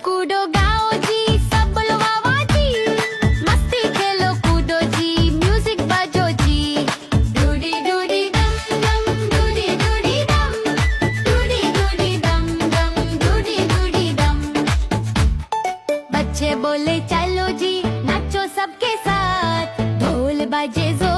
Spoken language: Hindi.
कूदो गाओ जी, सब बोलो वाह वाह जी। मस्ती खेलो कूदो जी, म्यूजिक बजो जी। डूडी डूडी डम डम, डूडी डूडी डम, डूडी डूडी डम डम, डूडी डूडी डम। बच्चे बोले चलो जी, नाचो सबके साथ, ढोल बजे जोर